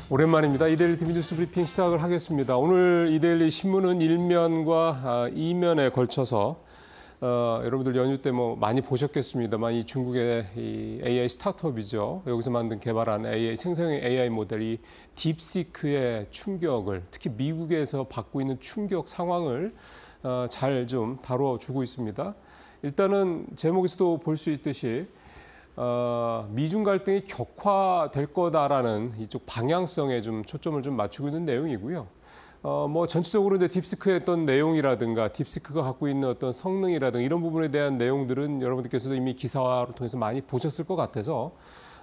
오랜만입니다. 이데일리 TV 뉴스 브리핑 시작을 하겠습니다. 오늘 이데일리 신문은 1면과 2면에 걸쳐서 여러분들 연휴 때 많이 보셨겠습니다만 이 중국의 이 AI 스타트업이죠. 여기서 개발한 AI 생성형 AI 모델이 딥시크의 충격을, 특히 미국에서 받고 있는 충격 상황을 잘 좀 다뤄주고 있습니다. 일단은 제목에서도 볼 수 있듯이 미중 갈등이 격화될 거다라는 이쪽 방향성에 좀 초점을 좀 맞추고 있는 내용이고요. 전체적으로 이제 딥시크의 어떤 내용이라든가 딥시크가 갖고 있는 어떤 성능이라든가 이런 부분에 대한 내용들은 여러분들께서도 이미 기사화를 통해서 많이 보셨을 것 같아서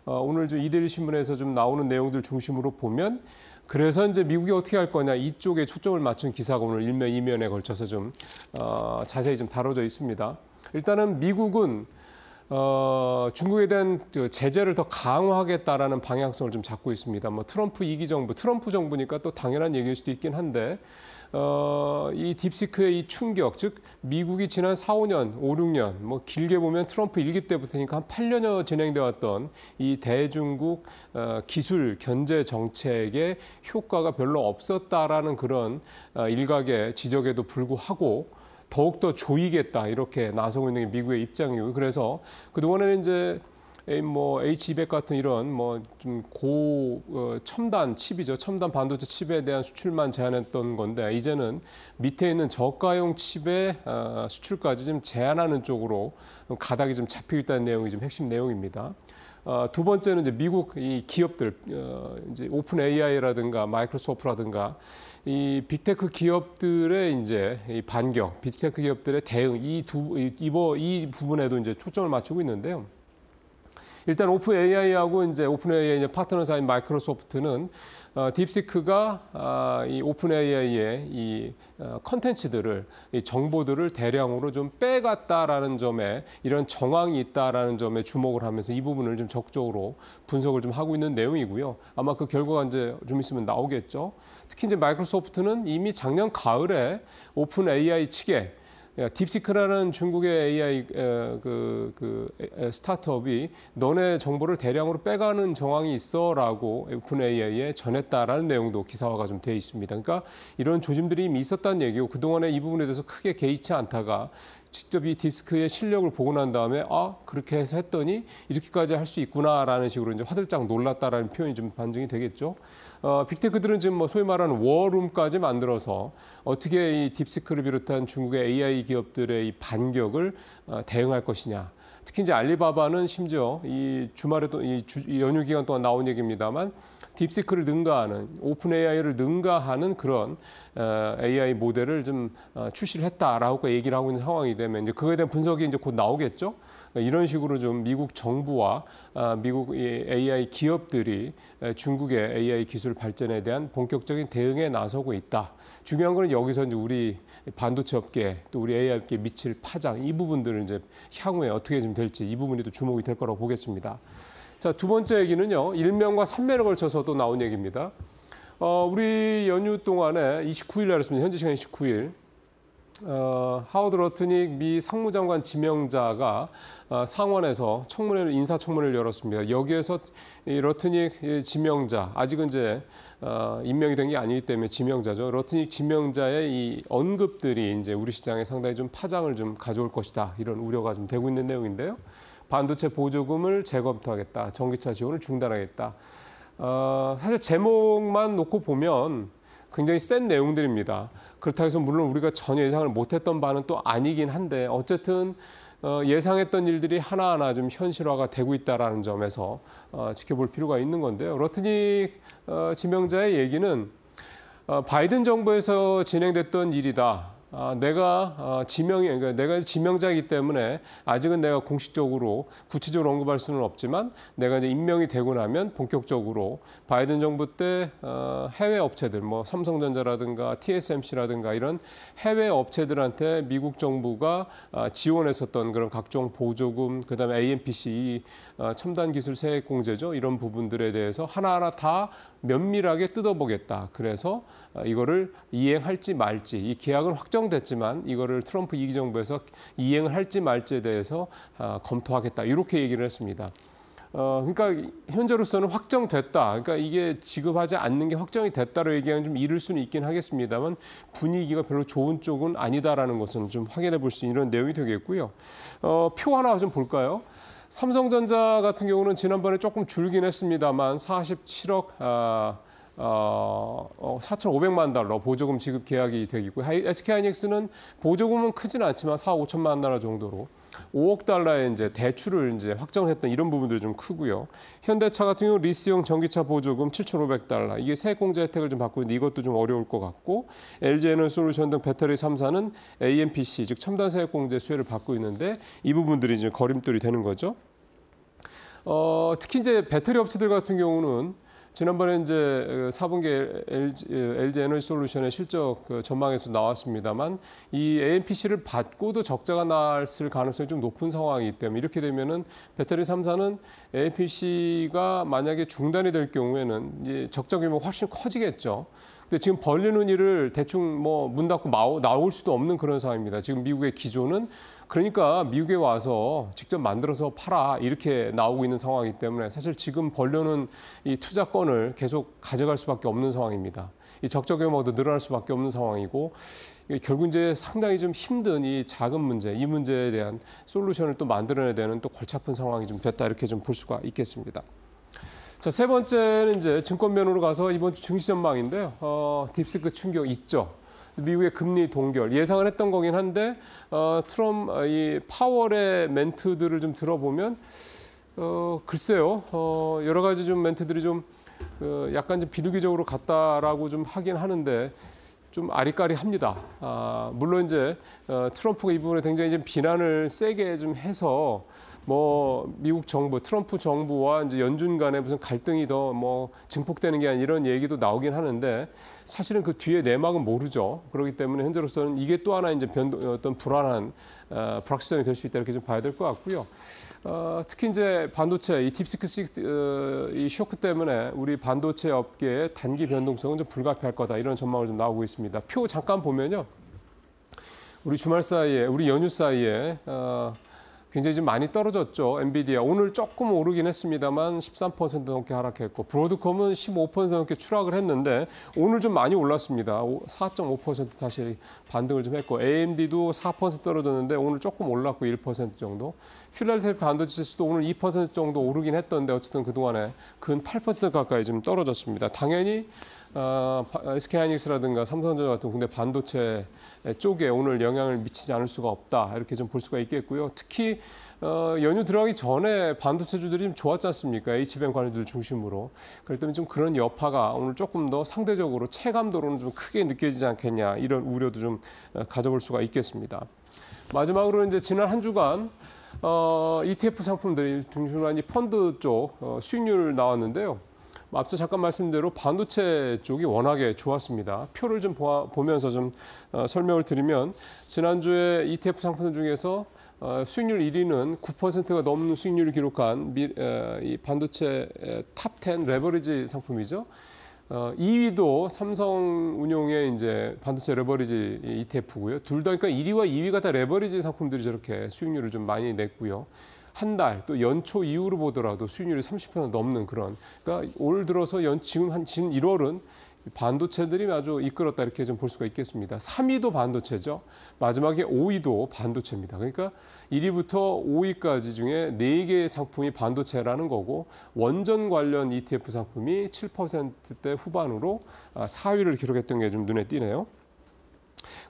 오늘 좀 이데일리 신문에서 좀 나오는 내용들 중심으로 보면 그래서 이제 미국이 어떻게 할 거냐 이쪽에 초점을 맞춘 기사가 오늘 1면, 2면에 걸쳐서 좀 자세히 좀 다뤄져 있습니다. 일단은 미국은 중국에 대한 제재를 더 강화하겠다라는 방향성을 좀 잡고 있습니다. 트럼프 2기 정부, 트럼프 정부니까 또 당연한 얘기일 수도 있긴 한데 이 딥시크의 이 충격, 즉 미국이 지난 4, 5년, 5, 6년, 길게 보면 트럼프 1기 때부터니까 한 8년여 진행돼 왔던 이 대중국 기술 견제 정책의 효과가 별로 없었다라는 그런 일각의 지적에도 불구하고 더욱더 조이겠다 이렇게 나서고 있는 게 미국의 입장이고 그래서 그동안에는 이제 H200 같은 이런 좀 첨단 칩이죠. 첨단 반도체 칩에 대한 수출만 제한했던 건데 이제는 밑에 있는 저가형 칩의 수출까지 좀 제한하는 쪽으로 가닥이 좀 잡히고 있다는 내용이 좀 핵심 내용입니다. 두 번째는 이제 미국 이 기업들 이제 오픈 AI라든가 마이크로소프트라든가 이 빅테크 기업들의 이제 이 반격, 빅테크 기업들의 대응 이 부분에도 이제 초점을 맞추고 있는데요. 일단 오픈 AI하고 이제 오픈 AI 파트너사인 마이크로소프트는 딥시크가 이 오픈 AI의 이 컨텐츠들을 이 정보들을 대량으로 좀 빼갔다라는 점에 이런 정황이 있다라는 점에 주목을 하면서 이 부분을 좀 적극적으로 분석을 좀 하고 있는 내용이고요. 아마 그 결과가 이제 좀 있으면 나오겠죠. 특히 이제 마이크로소프트는 이미 작년 가을에 오픈 AI 측에 딥시크라는 중국의 AI 스타트업이 너네 정보를 대량으로 빼가는 정황이 있어라고 오픈 AI에 전했다라는 내용도 기사화가 좀 돼 있습니다. 그러니까 이런 조짐들이 이미 있었다는 얘기고 그동안에 이 부분에 대해서 크게 개의치 않다가 직접 이 딥시크의 실력을 보고 난 다음에 그렇게 해서 했더니 이렇게까지 할 수 있구나라는 식으로 이제 화들짝 놀랐다라는 표현이 좀 반증이 되겠죠. 빅테크들은 지금 소위 말하는 워룸까지 만들어서 어떻게 이 딥시크를 비롯한 중국의 AI 기업들의 이 반격을 대응할 것이냐. 특히 이제 알리바바는 심지어 이 주말에도 이 연휴 기간 동안 나온 얘기입니다만 딥시크를 능가하는 오픈 AI를 능가하는 그런 AI 모델을 좀 출시를 했다라고 얘기를 하고 있는 상황이 되면 이제 그거에 대한 분석이 이제 곧 나오겠죠. 이런 식으로 좀 미국 정부와 미국 AI 기업들이 중국의 AI 기술 발전에 대한 본격적인 대응에 나서고 있다. 중요한 거는 여기서 이제 우리 반도체 업계 또 우리 AI 업계에 미칠 파장 이 부분들을 이제 향후에 어떻게 좀 될지 이 부분이 또 주목이 될 거라고 보겠습니다. 자, 두 번째 얘기는요. 1면과 3면에 걸쳐서 또 나온 얘기입니다. 우리 연휴 동안에 29일 날이었습니다. 현지 시간 29일. 하워드 러트닉 미 상무장관 지명자가 상원에서 인사청문회를 열었습니다. 여기에서 이 러트닉 지명자, 아직은 이제 임명이 된 게 아니기 때문에 지명자죠. 러트닉 지명자의 이 언급들이 이제 우리 시장에 상당히 좀 파장을 좀 가져올 것이다. 이런 우려가 좀 되고 있는 내용인데요. 반도체 보조금을 재검토하겠다. 전기차 지원을 중단하겠다. 사실 제목만 놓고 보면 굉장히 센 내용들입니다. 그렇다고 해서 물론 우리가 전혀 예상을 못했던 바는 또 아니긴 한데 어쨌든 예상했던 일들이 하나하나 좀 현실화가 되고 있다는 점에서 지켜볼 필요가 있는 건데요. 러트닉 지명자의 얘기는 바이든 정부에서 진행됐던 일이다. 내가 지명자이기 때문에 아직은 내가 공식적으로 구체적으로 언급할 수는 없지만 내가 이제 임명이 되고 나면 본격적으로 바이든 정부 때 해외 업체들, 삼성전자라든가 TSMC라든가 이런 해외 업체들한테 미국 정부가 지원했었던 그런 각종 보조금, 그다음에 AMPC 첨단 기술 세액 공제죠. 이런 부분들에 대해서 하나하나 다 면밀하게 뜯어보겠다. 그래서 이거를 이행할지 말지, 이 계약은 확정됐지만 이거를 트럼프 2기 정부에서 이행을 할지 말지에 대해서 검토하겠다. 이렇게 얘기를 했습니다. 그러니까 현재로서는 확정됐다. 그러니까 이게 지급하지 않는 게 확정이 됐다로 얘기하면 좀 이를 수는 있긴 하겠습니다만 분위기가 별로 좋은 쪽은 아니다라는 것은 좀 확인해 볼 수 있는 이런 내용이 되겠고요. 표 하나 좀 볼까요? 삼성전자 같은 경우는 지난번에 조금 줄긴 했습니다만 47억 4,500만 달러 보조금 지급 계약이 되겠고요. SK하이닉스는 보조금은 크지는 않지만 4,5천만 달러 정도로 5억 달러의 이제 대출을 이제 확정했던 이런 부분들이 좀 크고요. 현대차 같은 경우 리스형 전기차 보조금 7,500달러 이게 세액공제 혜택을 좀 받고 있는데 이것도 좀 어려울 것 같고 LG에너지솔루션 등 배터리 3사는 AMPC 즉 첨단 세액공제 수혜를 받고 있는데 이 부분들이 이제 거림돌이 되는 거죠. 특히 이제 배터리 업체들 같은 경우는 지난번에 이제 4분기 LG 에너지솔루션의 실적 전망에서 나왔습니다만 이 AMPC를 받고도 적자가 났을 가능성이 좀 높은 상황이기 때문에 이렇게 되면은 배터리 3사는 AMPC가 만약에 중단이 될 경우에는 이제 적자 규모가 훨씬 커지겠죠. 근데 지금 벌리는 일을 대충 뭐 문 닫고 나올 수도 없는 그런 상황입니다. 지금 미국의 기조는 그러니까 미국에 와서 직접 만들어서 팔아 이렇게 나오고 있는 상황이기 때문에 사실 지금 벌려는 이 투자권을 계속 가져갈 수밖에 없는 상황입니다. 이 적자 규모도 늘어날 수밖에 없는 상황이고 결국 이제 상당히 좀 힘든 이 작은 문제, 이 문제에 대한 솔루션을 또 만들어내야 되는 또 골치 아픈 상황이 좀 됐다 이렇게 좀 볼 수가 있겠습니다. 자, 세 번째는 이제 증권면으로 가서 이번 주 증시 전망인데요. 딥스크 충격 있죠. 미국의 금리 동결 예상을 했던 거긴 한데 이 파월의 멘트들을 좀 들어보면 글쎄요 여러 가지 좀 멘트들이 좀 약간 좀 비둘기적으로 같다라고 좀 하긴 하는데 좀 아리까리합니다. 물론 이제 트럼프가 이 부분에 굉장히 좀 비난을 세게 좀 해서 뭐 미국 정부, 트럼프 정부와 이제 연준 간에 무슨 갈등이 더 뭐 증폭되는 게 아니라 이런 얘기도 나오긴 하는데 사실은 그 뒤에 내막은 모르죠. 그렇기 때문에 현재로서는 이게 또 하나 이제 어떤 불안한 불확실성이 될 수 있다 이렇게 좀 봐야 될 것 같고요. 특히 이제 반도체 이 딥시크 이 쇼크 때문에 우리 반도체 업계의 단기 변동성은 좀 불가피할 거다 이런 전망을 좀 나오고 있습니다. 표 잠깐 보면요, 우리 주말 사이에 우리 연휴 사이에 굉장히 좀 많이 떨어졌죠. 엔비디아 오늘 조금 오르긴 했습니다만 13% 넘게 하락했고 브로드컴은 15% 넘게 추락을 했는데 오늘 좀 많이 올랐습니다. 4.5% 다시 반등을 좀 했고 AMD도 4% 떨어졌는데 오늘 조금 올랐고 1% 정도. 필라델피아 반도체 지수도 오늘 2% 정도 오르긴 했던데 어쨌든 그동안에 근 8% 가까이 좀 떨어졌습니다. 당연히 SK하이닉스라든가 삼성전자 같은 국내 반도체 쪽에 오늘 영향을 미치지 않을 수가 없다 이렇게 좀 볼 수가 있겠고요. 특히 연휴 들어가기 전에 반도체주들이 좀 좋았지 않습니까? H뱅 관련주들 중심으로. 그렇기 때문에 좀 그런 여파가 오늘 조금 더 상대적으로 체감도로는 좀 크게 느껴지지 않겠냐 이런 우려도 좀 가져볼 수가 있겠습니다. 마지막으로 이제 지난 한 주간 ETF 상품들이 중심으로 한 이 펀드 쪽 수익률 나왔는데요. 앞서 잠깐 말씀대로 반도체 쪽이 워낙에 좋았습니다. 표를 좀 보면서 좀 설명을 드리면 지난주에 ETF 상품 중에서 수익률 1위는 9%가 넘는 수익률을 기록한 이 반도체 탑10 레버리지 상품이죠. 2위도 삼성운용의 이제 반도체 레버리지 ETF고요. 둘 다 그러니까 1위와 2위가 다 레버리지 상품들이 저렇게 수익률을 좀 많이 냈고요. 한 달 또 연초 이후로 보더라도 수익률이 30% 넘는 그런. 그러니까 올 들어서 지금 1월은 반도체들이 아주 이끌었다 이렇게 좀 볼 수가 있겠습니다. 3위도 반도체죠. 마지막에 5위도 반도체입니다. 그러니까 1위부터 5위까지 중에 4개의 상품이 반도체라는 거고 원전 관련 ETF 상품이 7%대 후반으로 4위를 기록했던 게 좀 눈에 띄네요.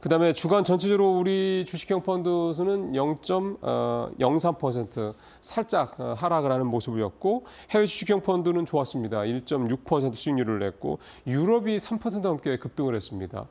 그다음에 주간 전체적으로 우리 주식형 펀드 수는 0.03% 살짝 하락을 하는 모습이었고 해외 주식형 펀드는 좋았습니다. 1.6% 수익률을 냈고 유럽이 3% 넘게 급등을 했습니다.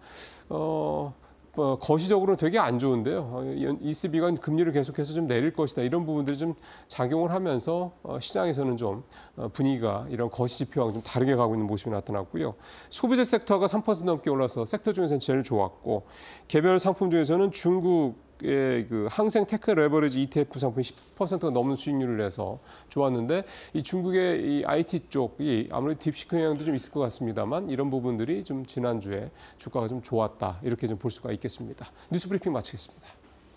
거시적으로는 되게 안 좋은데요. ECB가 금리를 계속해서 좀 내릴 것이다. 이런 부분들이 좀 작용을 하면서 시장에서는 좀 분위기가 이런 거시 지표와 좀 다르게 가고 있는 모습이 나타났고요. 소비재 섹터가 3% 넘게 올라서 섹터 중에서는 제일 좋았고 개별 상품 중에서는 중국의 그 항생 테크 레버리지 ETF 상품이 10%가 넘는 수익률을 내서 좋았는데 이 중국의 이 IT 쪽이 아무래도 딥시크 영향도 좀 있을 것 같습니다만 이런 부분들이 좀 지난주에 주가가 좀 좋았다 이렇게 좀 볼 수가 있겠습니다. 뉴스 브리핑 마치겠습니다.